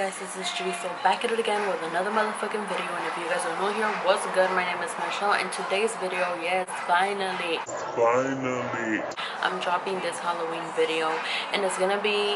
guys, this is Judy, so back at it again with another motherfucking video. And if you guys are new here, what's good? My name is Michelle, and today's video, yes, finally I'm dropping this Halloween video, and it's gonna be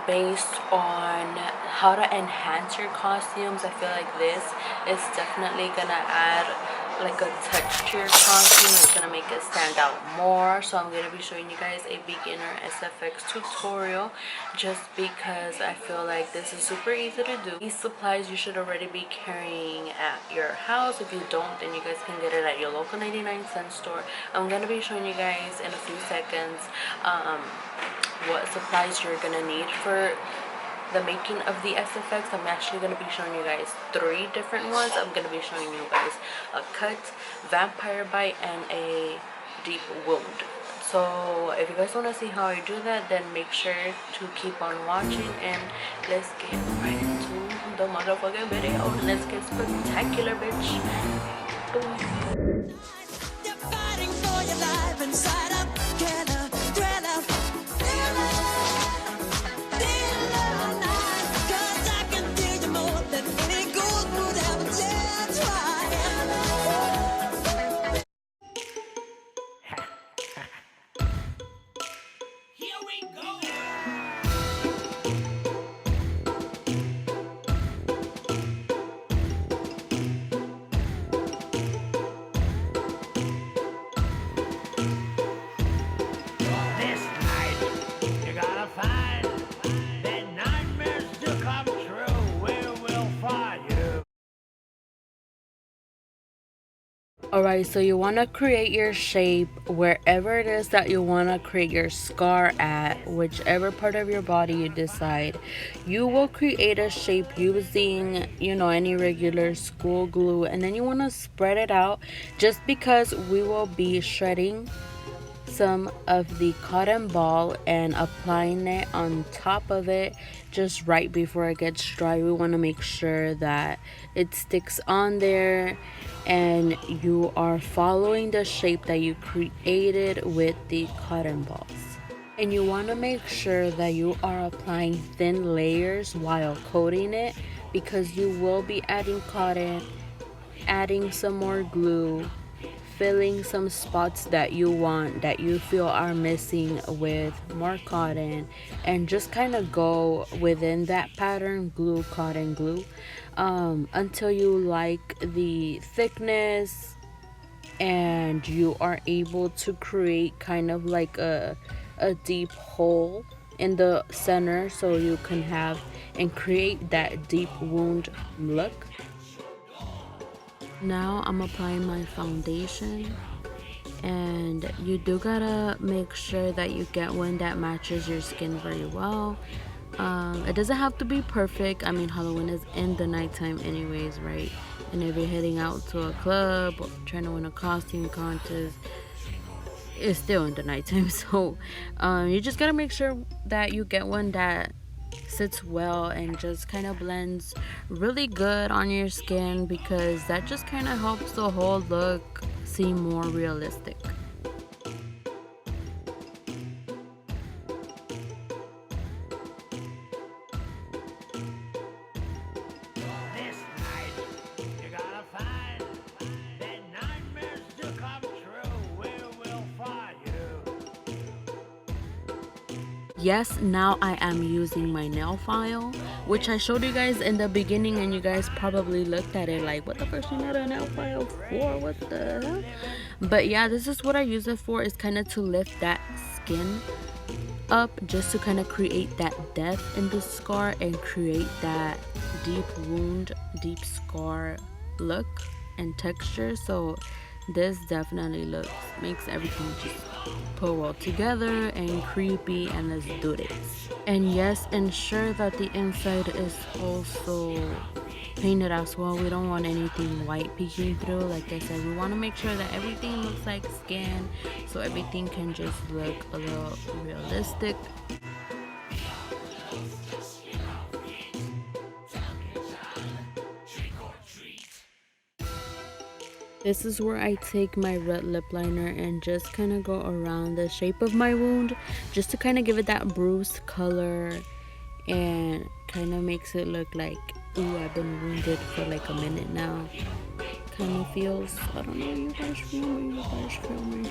based on how to enhance your costumes. I feel like this is definitely gonna add like a touch to your costume. It's gonna make it stand out more. So I'm gonna be showing you guys a beginner SFX tutorial, just because I feel like this is super easy to do. These supplies you should already be carrying at your house. If you don't, then you guys can get it at your local 99-cent store. I'm gonna be showing you guys in a few seconds what supplies you're gonna need for the making of the SFX. I'm actually going to be showing you guys 3 different ones. I'm going to be showing you guys a cut, vampire bite, and a deep wound. So if you guys want to see how I do that, then make sure to keep on watching, and let's get right into the motherfucking video. Let's get spectacular, bitch. Boom. You're fighting for your life inside up. Alright, so you want to create your shape wherever it is that you want to create your scar at, whichever part of your body you decide. You will create a shape using, any regular school glue, and then you want to spread it out, just because we will be shredding some of the cotton ball and applying it on top of it just right before it gets dry. We want to make sure that it sticks on there and you are following the shape that you created with the cotton balls. And you want to make sure that you are applying thin layers while coating it, because you will be adding cotton, adding some more glue, filling some spots that you feel are missing with more cotton, and just kind of go within that pattern, glue, cotton, glue, until you like the thickness and you are able to create kind of like a deep hole in the center, so you can have and create that deep wound look. Now I'm applying my foundation, and you do gotta make sure that you get one that matches your skin very well. It doesn't have to be perfect. I mean, Halloween is in the nighttime anyways, right? And if you're heading out to a club or trying to win a costume contest, it's still in the nighttime. So you just gotta make sure that you get one that sits well and just kind of blends really good on your skin, because that just kind of helps the whole look seem more realistic. Yes, now I am using my nail file, which I showed you guys in the beginning, and you guys probably looked at it like, what the fuck you need a nail file for? What the hell? But yeah, this is what I use it for. Is kind of to lift that skin up, just to kind of create that depth in the scar and create that deep wound, deep scar look and texture. So this definitely makes everything just pull well together and creepy, and let's do this. And yes, ensure that the inside is also painted as well. We don't want anything white peeking through. Like I said, we want to make sure that everything looks like skin, so everything can just look a little realistic. This is where I take my red lip liner and just kind of go around the shape of my wound, just to kind of give it that bruised color and kind of makes it look like, ooh, I've been wounded for like a minute now. Kind of feels, I don't know, you guys feel me, you guys feel me.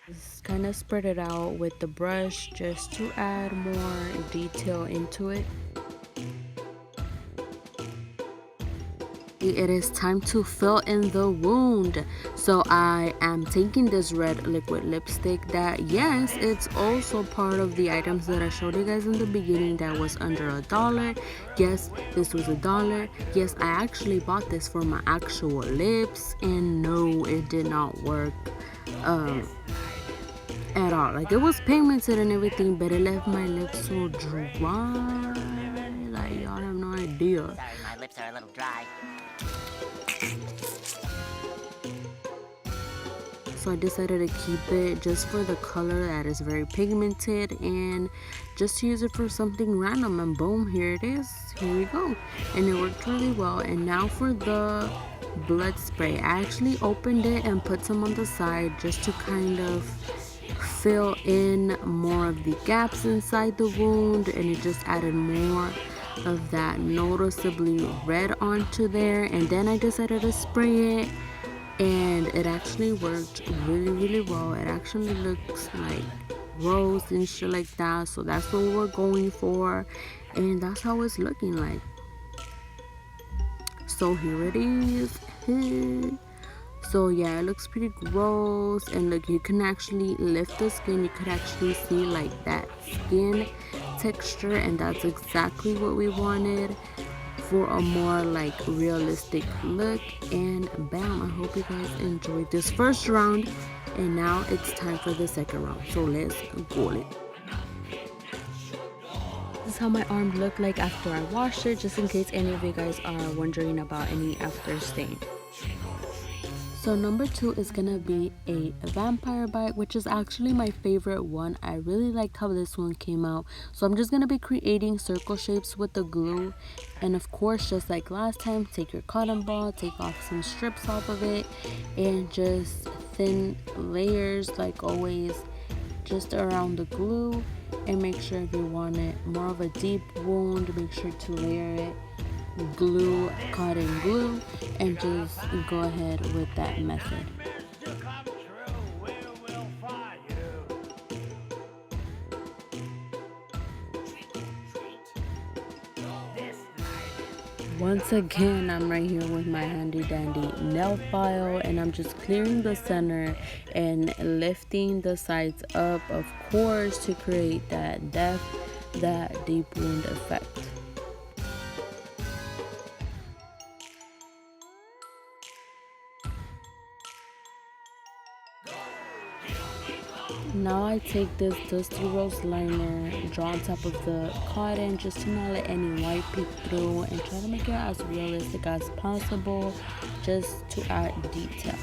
Just kind of spread it out with the brush just to add more detail into it. It is time to fill in the wound. So I am taking this red liquid lipstick that, yes, it's also part of the items that I showed you guys in the beginning that was under $1. Yes, this was $1. Yes, I actually bought this for my actual lips, and no, it did not work at all. Like, it was pigmented and everything, but it left my lips so dry. Like, y'all have no idea. Sorry, my lips are a little dry. So I decided to keep it just for the color that is very pigmented, and just to use it for something random, and boom, here it is. Here we go. And it worked really well. And now for the blood spray, I actually opened it and put some on the side just to kind of fill in more of the gaps inside the wound, and it just added more of that noticeably red onto there. And then I decided to spray it, and it actually worked really well. It actually looks like rose and shit like that, so that's what we're going for, and that's how it's looking like. So here it is. So yeah, it looks pretty gross, and look, you can actually lift the skin. You could actually see like that skin texture, and that's exactly what we wanted for a more like realistic look. And bam, I hope you guys enjoyed this first round, and now it's time for the second round, so let's go it. This is how my arm looked like after I washed it, just in case any of you guys are wondering about any after stain. So number 2 is gonna be a vampire bite, which is actually my favorite one. I really liked how this one came out. So I'm just gonna be creating circle shapes with the glue. And of course, just like last time, take your cotton ball, take off some strips off of it, and just thin layers like always, just around the glue. And make sure if you want it more of a deep wound, make sure to layer it glue, cotton glue, and just go ahead with that method. Once again, I'm right here with my handy dandy nail file, and I'm just clearing the center and lifting the sides up, of course, to create that depth, that deep wound effect. Now I take this Dusty Rose liner, draw on top of the cotton just to not let any white peek through, and try to make it as realistic as possible, just to add detail.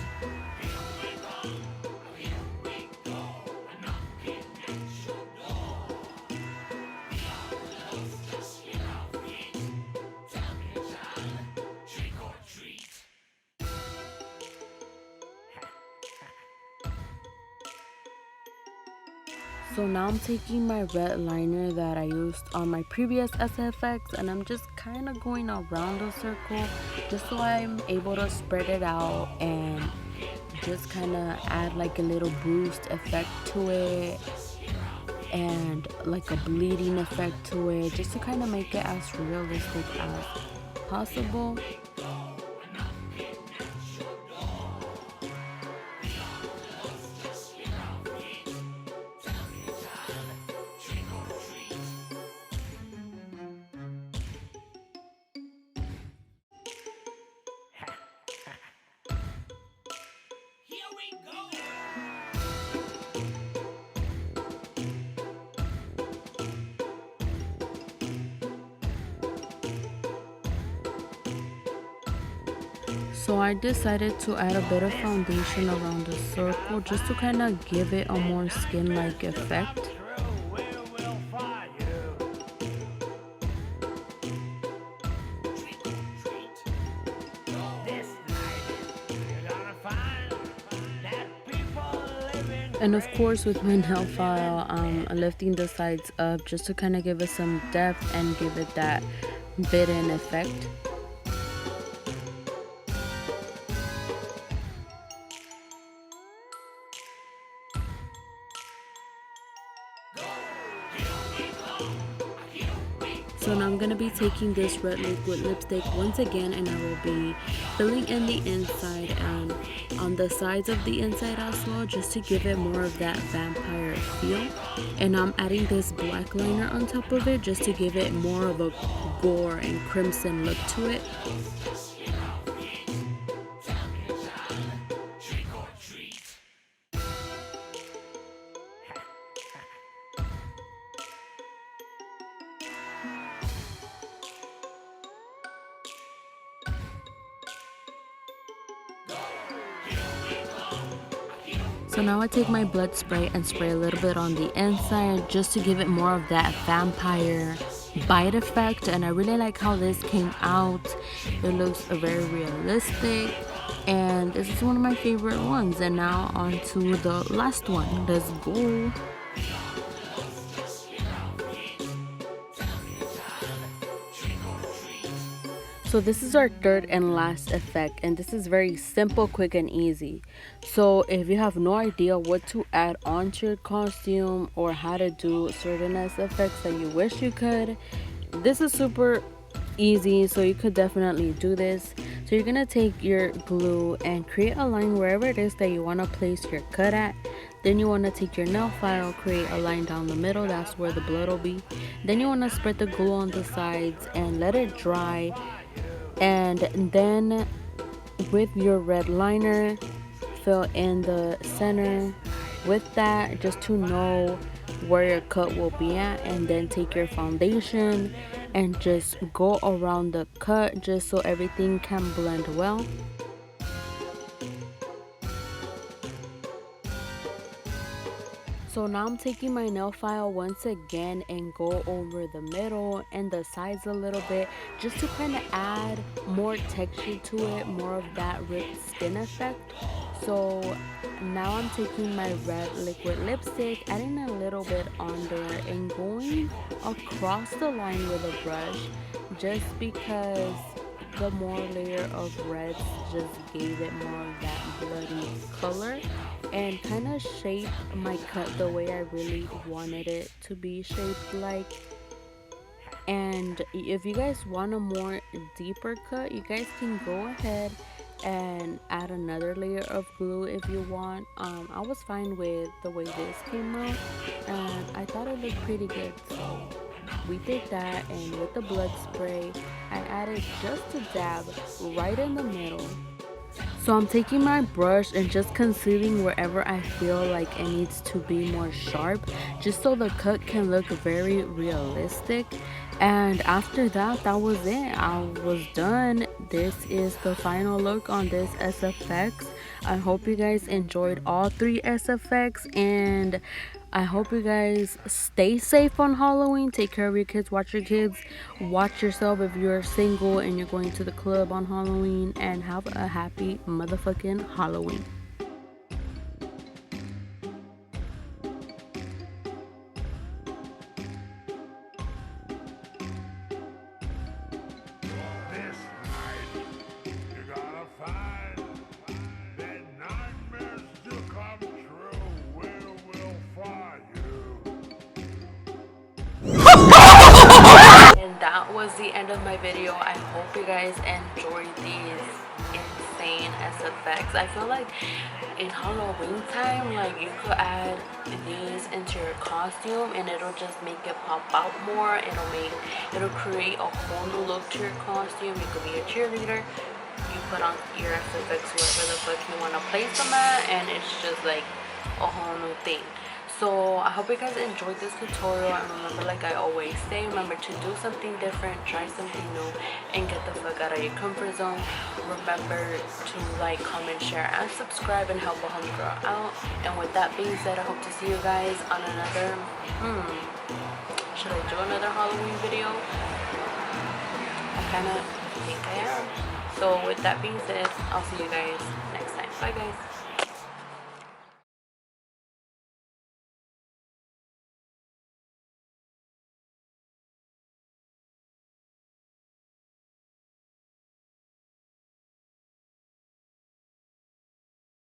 So now I'm taking my red liner that I used on my previous SFX, and I'm just kind of going around the circle just so I'm able to spread it out and just kind of add like a little boost effect to it and like a bleeding effect to it, just to kind of make it as realistic as possible. So I decided to add a bit of foundation around the circle just to kind of give it a more skin-like effect. And of course, with my nail file, I'm lifting the sides up just to kind of give it some depth and give it that bitten effect. So now I'm going to be taking this red liquid lipstick once again, and I will be filling in the inside and on the sides of the inside as well, just to give it more of that vampire feel. And I'm adding this black liner on top of it just to give it more of a gore and crimson look to it. So now I take my blood spray and spray a little bit on the inside just to give it more of that vampire bite effect. And I really like how this came out. It looks very realistic, and this is one of my favorite ones. And now on to the last one. Let's go. So this is our third and last effect, and this is very simple, quick, and easy. So if you have no idea what to add onto your costume or how to do certain SFX that you wish you could, this is super easy, so you could definitely do this. So you're gonna take your glue and create a line wherever it is that you want to place your cut at. Then you want to take your nail file, create a line down the middle, that's where the blood will be. Then you want to spread the glue on the sides and let it dry. And then with your red liner, fill in the center with that just to know where your cut will be at. And then take your foundation and just go around the cut just so everything can blend well. So now I'm taking my nail file once again and go over the middle and the sides a little bit just to kind of add more texture to it, more of that ripped skin effect. So now I'm taking my red liquid lipstick, adding a little bit on there and going across the line with a brush just because the more layer of reds just gave it more of that bloody color and kind of shaped my cut the way I really wanted it to be shaped like. And if you guys want a more deeper cut, you guys can go ahead and add another layer of glue if you want. I was fine with the way this came out and I thought it looked pretty good, so we did that. And with the blood spray I added just a dab right in the middle. So I'm taking my brush and just concealing wherever I feel like it needs to be more sharp, just so the cut can look very realistic. And after that, that was it. I was done. This is the final look on this SFX. I hope you guys enjoyed all 3 SFX, and I hope you guys stay safe on Halloween. Take care of your kids, watch your kids, watch yourself if you're single and you're going to the club on Halloween, and have a happy motherfucking Halloween. And that was the end of my video. I hope you guys enjoyed these insane SFX. I feel like in Halloween time, like, you could add these into your costume and it'll just make it pop out more. It'll create a whole new look to your costume. You could be a cheerleader, you put on your SFX wherever the fuck you want to place them at, and it's just like a whole new thing. So I hope you guys enjoyed this tutorial, and remember, like I always say, remember to do something different, try something new, and get the fuck out of your comfort zone. Remember to like, comment, share, and subscribe, and help a homegirl out. And with that being said, I hope to see you guys on another should I do another Halloween video? I kind of think I am. So with that being said, I'll see you guys next time. Bye guys.